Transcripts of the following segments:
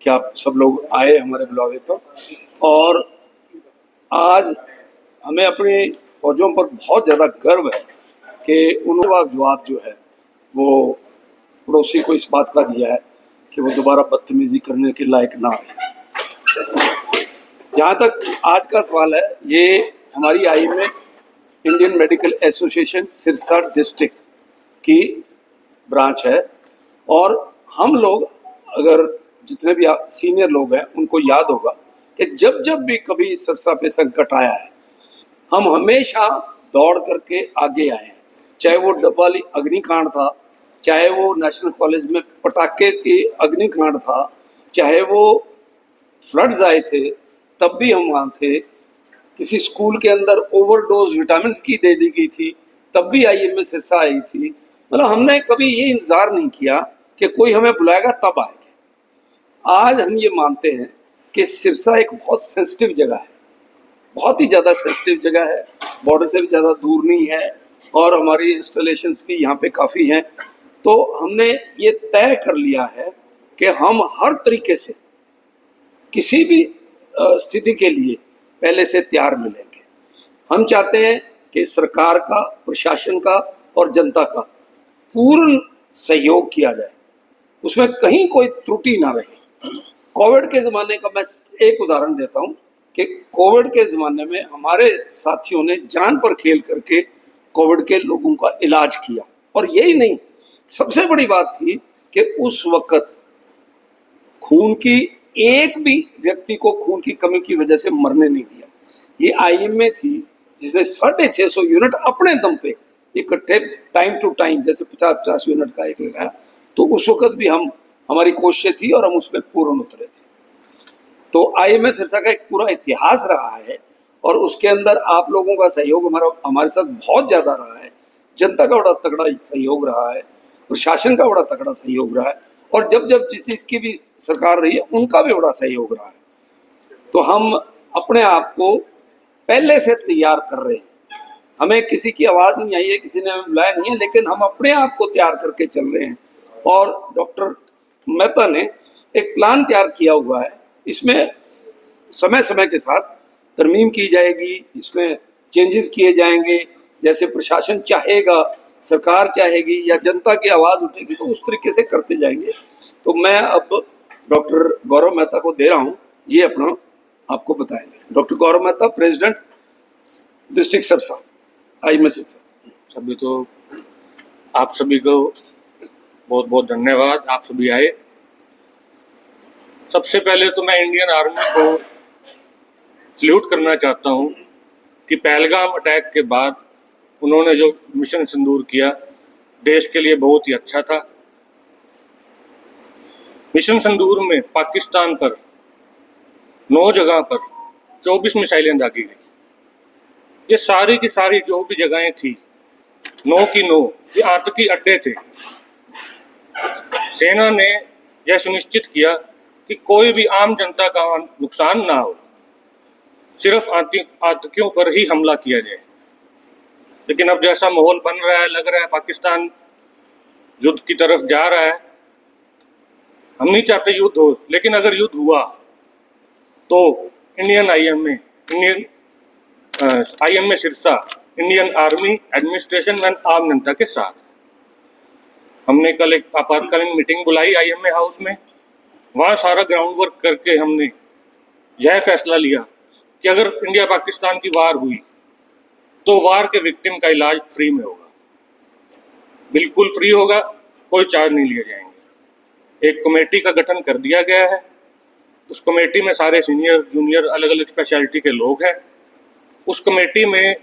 कि आप सब लोग आए हमारे बुलावे पर। और आज हमें अपने फौजों पर बहुत ज़्यादा गर्व है कि उन्होंने जवाब जो है वो पड़ोसी को इस बात का दिया है कि वो दोबारा बदतमीजी करने के लायक ना रहे। जहाँ तक आज का सवाल है, ये हमारी आई में Indian medical association Sirsa district की ब्रांच है। और हम लोग, अगर जितने भी सीनियर लोग हैं उनको याद होगा कि जब जब भी कभी सिरसा पे संकट आया है, हम हमेशा दौड़ करके आगे आए हैं। चाहे वो डब्बाली अग्निकांड था, चाहे वो नेशनल कॉलेज में पटाखे के अग्निकांड था, चाहे वो फ्लड्स आए थे तब भी हम वहाँ थे, किसी स्कूल के अंदर ओवरडोज विटामिन की दे दी गई थी तब भी IMA सिरसा आई थी। मतलब हमने कभी ये इंतजार नहीं किया कि कोई हमें बुलाएगा तब आएंगे। आज हम ये मानते हैं कि सिरसा एक बहुत सेंसिटिव जगह है, बहुत ही ज़्यादा सेंसिटिव जगह है, बॉर्डर से भी ज़्यादा दूर नहीं है और हमारी इंस्टॉलेशंस भी यहाँ पे काफ़ी हैं। तो हमने ये तय कर लिया है कि हम हर तरीके से किसी भी स्थिति के लिए पहले से तैयार मिलेंगे। हम चाहते हैं कि सरकार का, प्रशासन का और जनता का पूर्ण सहयोग किया जाए, उसमें कहीं कोई त्रुटि ना रहे। कोविड के ज़माने का मैं एक उदाहरण देता हूँ कि कोविड के ज़माने में हमारे साथियों ने जान पर खेल करके कोविड के लोगों का इलाज किया। और यही नहीं, सबसे बड़ी बात थी कि उस वक्त खून की एक भी व्यक्ति को खून की कमी की वजह से मरने नहीं दिया। ये IMA थी जिसने 650 यूनिट अपने दम पे इकट्ठे टाइम टू टाइम, जैसे 50-50 यूनिट का एक लगाया। तो उस वक्त भी हमारी कोशिशें थी और हम उसमें पूर्ण उतरे थे। तो IMA सिरसा का एक पूरा इतिहास रहा है और उसके अंदर आप लोगों का सहयोग हमारे साथ बहुत ज़्यादा रहा है। जनता का बड़ा तगड़ा सहयोग रहा है, प्रशासन का बड़ा तगड़ा सहयोग रहा है और जब जब जिस चीज़ की भी सरकार रही है उनका भी बड़ा सहयोग रहा है। तो हम अपने आप को पहले से तैयार कर रहे हैं। हमें किसी की आवाज़ नहीं आई है, किसी ने हमें बुलाया नहीं है, लेकिन हम अपने आप को तैयार करके चल रहे हैं। और डॉक्टर मेहता ने एक प्लान तैयार किया हुआ है, इसमें समय समय के साथ तरमीम की जाएगी, इसमें चेंजेस किए जाएंगे, जैसे प्रशासन चाहेगा, सरकार चाहेगी या जनता की आवाज़ उठेगी तो उस तरीके से करते जाएंगे। तो मैं अब डॉक्टर गौरव मेहता को दे रहा हूँ, ये अपना आपको बताएंगे। Doctor Gaurav Mehta, president district Sirsa, IMA Sirsa. सभी तो आप सभी को बहुत बहुत धन्यवाद, आप सभी आए। सबसे पहले तो मैं इंडियन आर्मी को सल्यूट करना चाहता हूँ कि पहलगाम अटैक के बाद उन्होंने जो मिशन सिंदूर किया देश के लिए बहुत ही अच्छा था। मिशन सिंदूर में पाकिस्तान पर 9 जगह पर 24 मिसाइलें दागी गई। ये सारी की सारी जो भी जगहें थी 9 की 9 ये आतंकी अड्डे थे। सेना ने यह सुनिश्चित किया कि कोई भी आम जनता का नुकसान ना हो, सिर्फ आतंकियों पर ही हमला किया जाए। लेकिन अब जैसा माहौल बन रहा है, लग रहा है पाकिस्तान युद्ध की तरफ जा रहा है। हम नहीं चाहते युद्ध हो, लेकिन अगर युद्ध हुआ तो Indian IMA Sirsa, Indian army administration व आम जनता के साथ। हमने कल एक आपातकालीन मीटिंग बुलाई IMA हाउस में। वहाँ सारा ग्राउंड वर्क करके हमने यह फैसला लिया कि अगर इंडिया पाकिस्तान की वार हुई तो वार के विक्टिम का इलाज फ्री में होगा, बिल्कुल फ्री होगा, कोई चार्ज नहीं लिए जाएंगे। एक कमेटी का गठन कर दिया गया है। उस कमेटी में सारे सीनियर जूनियर अलग अलग स्पेशलिटी के लोग हैं। उस कमेटी में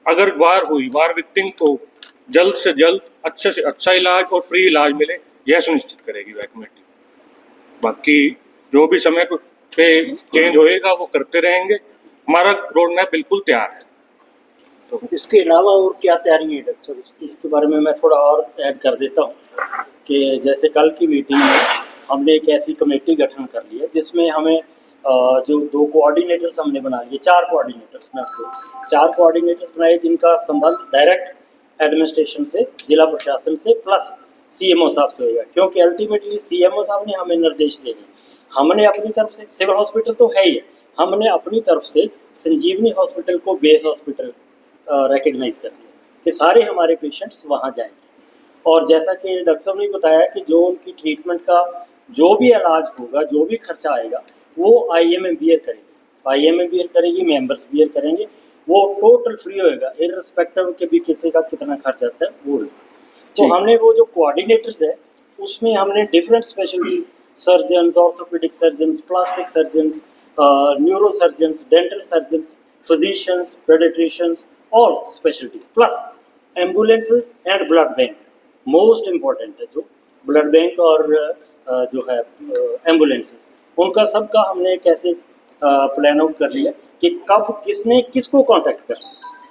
अगर वार हुई, वार विक्टिम को जल्द से जल्द अच्छे से अच्छा इलाज और फ्री इलाज मिले, यह सुनिश्चित करेगी वह कमेटी। बाकी जो भी समय पे चेंज होएगा वो करते रहेंगे। हमारा रोड मैप बिल्कुल तैयार है। तो इसके अलावा और क्या तैयारी है डॉक्टर साहब, इसके बारे में मैं थोड़ा और ऐड कर देता हूँ कि जैसे कल की मीटिंग में हमने एक ऐसी कमेटी गठन कर ली है जिसमें हमें जो 2 कोऑर्डिनेटर्स हमने बना लिए, 4 कोऑर्डिनेटर्स में आपको 4 कोऑर्डिनेटर्स बनाए जिनका संबंध डायरेक्ट एडमिनिस्ट्रेशन से, जिला प्रशासन से प्लस CMO साहब से होगा, क्योंकि अल्टीमेटली CMO साहब ने हमें निर्देश देने। हमने अपनी तरफ से, सिविल हॉस्पिटल तो है ही, हमने अपनी तरफ से संजीवनी हॉस्पिटल को बेस हॉस्पिटल रिकग्नाइज कर दिया कि सारे हमारे पेशेंट्स वहाँ जाएंगे। और जैसा कि डॉक्टर साहब ने बताया कि जो उनकी ट्रीटमेंट का जो भी इलाज होगा, जो भी खर्चा आएगा, वो IMM बियर करेगी, IMM बियर करेगी, मेंबर्स बियर करेंगे, वो टोटल फ्री होएगा, इररिस्पेक्टिव के भी किसी का कितना खर्च आता है वो। तो हमने वो जो कोऑर्डिनेटर्स है उसमें हमने different specialities, surgeons, orthopaedic surgeons, plastic surgeons, neuro surgeons, dental surgeons, physicians, paediatricians, all specialities, plus ambulances and blood bank. Most important है जो ब्लड बैंक और जो है एम्बुलेंसेज, उनका सबका हमने कैसे प्लान आउट कर लिया कि कब किसने किसको कांटेक्ट करना।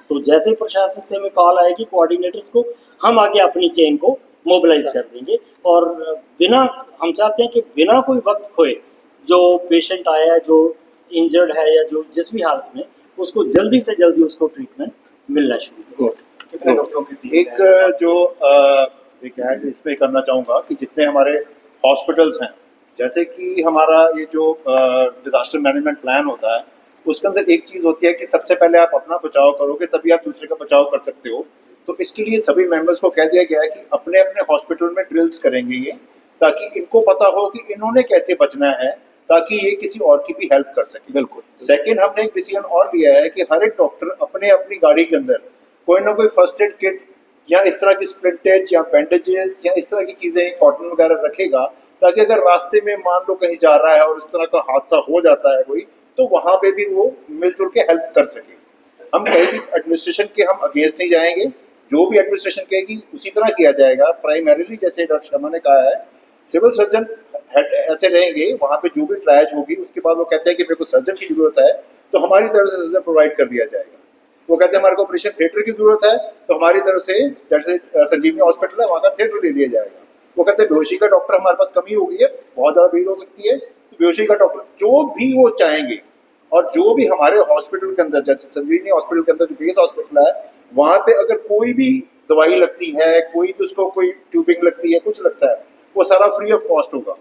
तो जैसे ही प्रशासन से हमें कॉल आएगी कोऑर्डिनेटर्स को, हम आगे अपनी चेन को मोबिलाइज कर देंगे। और बिना, हम चाहते हैं कि बिना कोई वक्त खोए जो पेशेंट आया है, जो इंजर्ड है या जो जिस भी हालत में, उसको जल्दी से जल्दी उसको ट्रीटमेंट मिलना शुरू। एक जो एक ऐड इसमें करना चाहूँगा कि जितने हमारे हॉस्पिटल्स हैं, जैसे कि हमारा ये जो डिजास्टर मैनेजमेंट प्लान होता है, उसके अंदर एक चीज़ होती है कि सबसे पहले आप अपना बचाव करोगे तभी आप दूसरे का बचाव कर सकते हो। तो इसके लिए सभी मेंबर्स को कह दिया गया है कि अपने अपने हॉस्पिटल में ड्रिल्स करेंगे ये, ताकि इनको पता हो कि इन्होंने कैसे बचना है, ताकि ये किसी और की भी हेल्प कर सके। बिल्कुल। सेकेंड, हमने एक डिसीजन और लिया है कि हर एक डॉक्टर अपने अपनी गाड़ी के अंदर कोई ना कोई फर्स्ट एड किट या इस तरह की स्प्लिंटेज या बैंडेजेस या इस तरह की चीज़ें, कॉटन वगैरह रखेगा, ताकि अगर रास्ते में मान लो कहीं जा रहा है और इस तरह का हादसा हो जाता है कोई, तो वहाँ पे भी वो मिलजुल के हेल्प कर सके। हम कहीं भी एडमिनिस्ट्रेशन के हम अगेंस्ट नहीं जाएंगे, जो भी एडमिनिस्ट्रेशन कहेगी उसी तरह किया जाएगा। प्राइमरीली जैसे डॉक्टर शर्मा ने कहा है, सिविल सर्जन ऐसे रहेंगे, वहाँ पे जो भी ट्रायज होगी उसके बाद वो कहते हैं कि मेरे को सर्जन की जरूरत है, तो हमारी तरफ से सर्जन प्रोवाइड कर दिया जाएगा। वो कहते हैं हमारे को ऑपरेशन थिएटर की जरूरत है, तो हमारी तरफ से जैसे संजीवनी हॉस्पिटल है वहाँ का थिएटर दे दिया जाएगा। वो कहते हैं बेहोशी का डॉक्टर हमारे पास कमी हो गई है, बहुत ज़्यादा भीड़ हो सकती है, तो बेहोशी का डॉक्टर जो भी वो चाहेंगे, और जो भी हमारे हॉस्पिटल के अंदर, जैसे संजीवनी हॉस्पिटल के अंदर जो बेस हॉस्पिटल है, वहाँ पे अगर कोई भी दवाई लगती है, कोई उसको कोई ट्यूबिंग लगती है, कुछ लगता है, वो सारा फ्री ऑफ कॉस्ट होगा।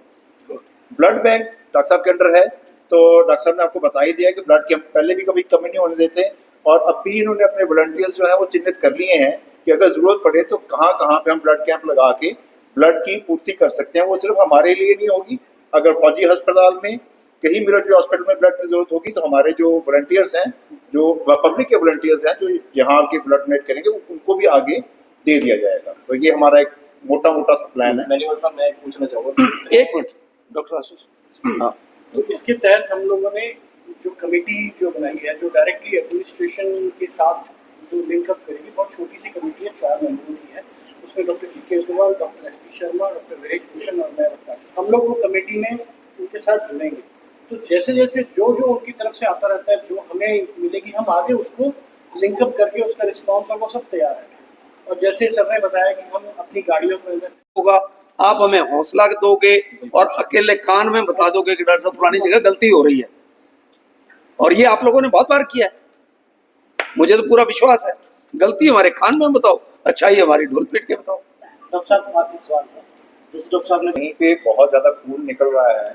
ब्लड बैंक डॉक्टर साहब के अंडर है, तो डॉक्टर साहब ने आपको बता ही दिया कि ब्लड की हम पहले भी कभी कमी नहीं होने देते, और अब भी इन्होंने अपने वॉलंटियर्स जो है वो चिन्हित कर लिए हैं कि अगर जरूरत पड़े तो कहाँ कहाँ पे हम ब्लड कैंप लगा के ब्लड की पूर्ति कर सकते हैं। वो सिर्फ हमारे लिए नहीं होगी, अगर फौजी अस्पताल में, कहीं मिलिट्री हॉस्पिटल में ब्लड की जरूरत होगी, तो हमारे जो वॉलंटियर्स हैं, जो पब्लिक के वॉलंटियर्स हैं, जो यहाँ के ब्लड डोनेट करेंगे, उनको भी आगे दे दिया जाएगा। तो ये हमारा एक मोटा मोटा सा प्लान है। मैनुअल साहब, मैं पूछना चाहूँगा, एक मिनट डॉक्टर आशीष। हाँ, तो इसके तहत हम लोगों ने जो कमेटी जो बनाई है, जो डायरेक्टली एडमिनिस्ट्रेशन के साथ जो लिंकअप करेगी, बहुत छोटी सी कमेटी है, 4 मेंबरों की है। उसमें doctor GK Agarwal, doctor SP Sharma, doctor Viresh Bhushan और मैं रखा। हम लोग वो कमेटी में उनके साथ जुड़ेंगे। तो जैसे जैसे जो उनकी तरफ से आता रहता है, जो हमें मिलेगी, हम आगे उसको लिंकअप करके उसका रिस्पॉन्स और वो सब तैयार है। और जैसे सर ने बताया कि हम अपनी गाड़ियों में होगा, आप हमें हौसला दोगे और अकेले कान में बता दोगे कि डॉक्टर साहब फलानी जगह गलती हो रही है, और ये आप लोगों ने बहुत बार किया है, मुझे तो पूरा विश्वास है। गलती हमारे कान में बताओ, अच्छाई हमारी ढोल पीट के बताओ। डॉक्टर साहब आप इस सवाल जिस डॉक्टर साहब ने कहीं पे बहुत ज़्यादा खून निकल रहा है,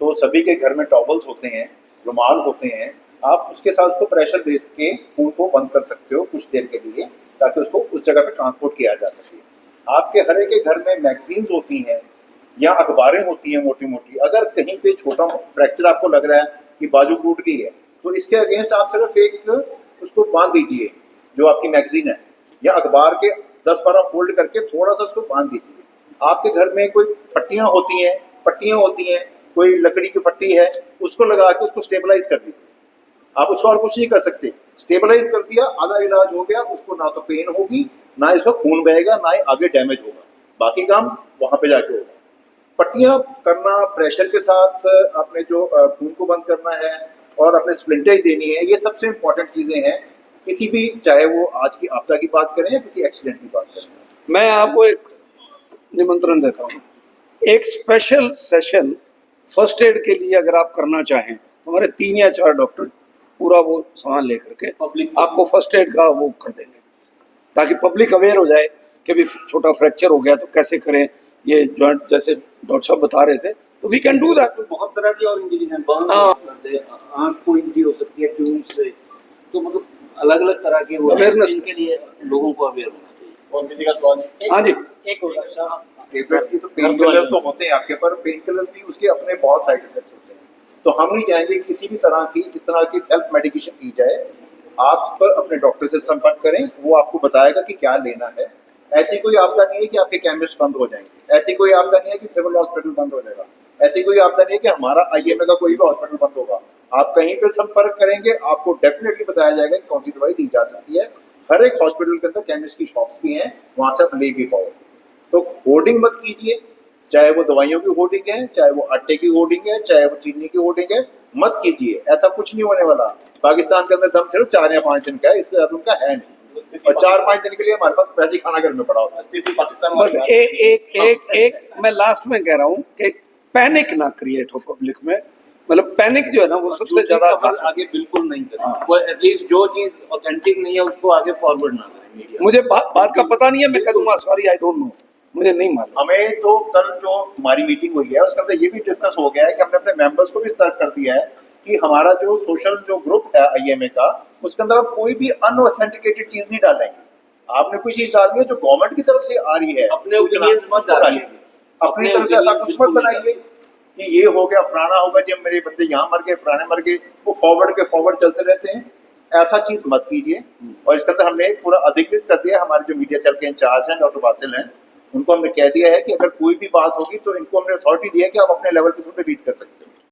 तो सभी के घर में टॉवल्स होते हैं, रुमाल होते हैं, आप उसके साथ उसको प्रेशर दे के खून को बंद कर सकते हो कुछ देर के लिए, ताकि उसको उस जगह पे ट्रांसपोर्ट किया जा सके। आपके हर एक के घर में मैगजीन्स होती हैं या अखबारें होती हैं मोटी मोटी। अगर कहीं पे छोटा फ्रैक्चर आपको लग रहा है कि बाजू टूट गई है, तो इसके अगेंस्ट आप सिर्फ एक उसको बांध दीजिए, जो आपकी मैगजीन है या अखबार के 10-12 फोल्ड करके थोड़ा सा उसको बांध दीजिए। आपके घर में कोई पट्टियाँ होती हैं, कोई लकड़ी की पट्टी है, उसको लगा के उसको स्टेबलाइज कर दीजिए। आप उसको और कुछ नहीं कर सकते, स्टेबलाइज कर दिया, आधा इलाज हो गया। उसको ना तो पेन होगी, ना इसको खून बहेगा, ना ही आगे डैमेज होगा, बाकी काम वहाँ पे जाके होगा। पट्टियाँ करना, प्रेशर के साथ अपने जो खून को बंद करना है और अपने स्प्लिंटेज देनी है, ये सबसे इम्पोर्टेंट चीज़ें हैं किसी भी, चाहे वो आज की आपदा की बात करें या किसी एक्सीडेंट की बात करें। मैं आपको एक निमंत्रण देता हूँ, एक स्पेशल सेशन फर्स्ट एड के लिए अगर आप करना चाहें, तो हमारे 3 या 4 डॉक्टर पूरा वो सामान लेकर के आपको फर्स्ट एड का वो कर देंगे, ताकि पब्लिक अवेयर हो जाए कि भी छोटा फ्रैक्चर हो गया तो कैसे करें। ये जॉइंट जैसे डॉक्टर साहब बता रहे थे, तो वी कैन डू दैट। तो बहुत तरह की और इंजरी है, बर्न हाँ। करते हैं, आंख को इंजरी हो सकती है ट्यूब से, तो मतलब अलग अलग तरह के वो Awareness। इनके लिए लोगों को अवेयर होना चाहिए। और किसी का सवाल नहीं? हाँ जी। एक और अच्छा, टेबलेट्स की तो पेन किलर्स तो होते हैं आपके, पर पेन किलर्स भी उसके अपने बहुत साइड इफेक्ट्स होते हैं। तो हम नहीं चाहेंगे कि किसी भी तरह की इस तरह की सेल्फ मेडिकेशन की जाए। आप अपने डॉक्टर से संपर्क करें, वो आपको बताएगा कि क्या लेना है। ऐसी कोई आपदा नहीं है कि आपके केमिस्ट बंद हो जाएंगे, ऐसी कोई आपदा नहीं है कि सिविल हॉस्पिटल बंद हो जाएगा, ऐसी कोई आपदा नहीं है कि हमारा IMA का कोई भी हॉस्पिटल बंद होगा। आप कहीं पे संपर्क करेंगे, आपको डेफिनेटली बताया जाएगा कि कौन सी दवाई दी जा सकती है। हर एक हॉस्पिटल के अंदर केमिस्ट की शॉप्स भी हैं, वहां से आप ले भी पाओगे। तो होर्डिंग मत कीजिए, चाहे वो दवाइयों की होर्डिंग है, चाहे वो आटे की होर्डिंग है, चाहे वो चीनी की होर्डिंग है, मत कीजिए। ऐसा कुछ नहीं होने वाला। पाकिस्तान के अंदर दम सिर्फ 4 या 5 दिन का है, इसके बाद उनका है नहीं। और 4-5 दिन के लिए हमारे पास वैसे ही खाना घर में पड़ा होता है। स्थिति पाकिस्तान बस एक मैं लास्ट में कह रहा हूँ कि पैनिक ना क्रिएट हो पब्लिक में। मतलब पैनिक जो है ना वो सबसे ज्यादा आगे बिल्कुल नहीं करें, वो एटलीस्ट जो चीज ऑथेंटिक नहीं है उसको आगे फॉरवर्ड ना करें मीडिया। मुझे बात का पता नहीं है, मैं कह दूंगा सॉरी आई डोंट नो, मुझे नहीं मालूम। हमें तो कल जो हमारी मीटिंग हुई है उसके अंदर ये भी डिस्कस हो गया है कि हमने अपने मेंबर्स को भी सतर्क कर दिया है कि हमारा जो सोशल जो ग्रुप है IMA का, उसके अंदर आप कोई भी अनऑथेंटिकेटेड चीज नहीं डालेंगे। आपने कोई चीज डालनी है जो गवर्नमेंट की तरफ से आ रही है, अपने ओपिनियन मत डालिए, अपनी तरफ से ऐसा कुछ मत बनाइए कि ये हो गया, फलाना होगा, जब मेरे बंदे यहाँ मर गए, फलाने मर गए, वो फॉरवर्ड चलते रहते हैं। ऐसा चीज मत कीजिए। और इसके अंदर हमने पूरा अधिकृत कर दिया, हमारे जो मीडिया सेल के इंचार्ज हैं डॉक्टर बासिल हैं, उनको हमने कह दिया है कि अगर कोई भी बात होगी तो इनको हमने अथॉरिटी दी है कि आप अपने लेवल पे रीड कर सकते हो।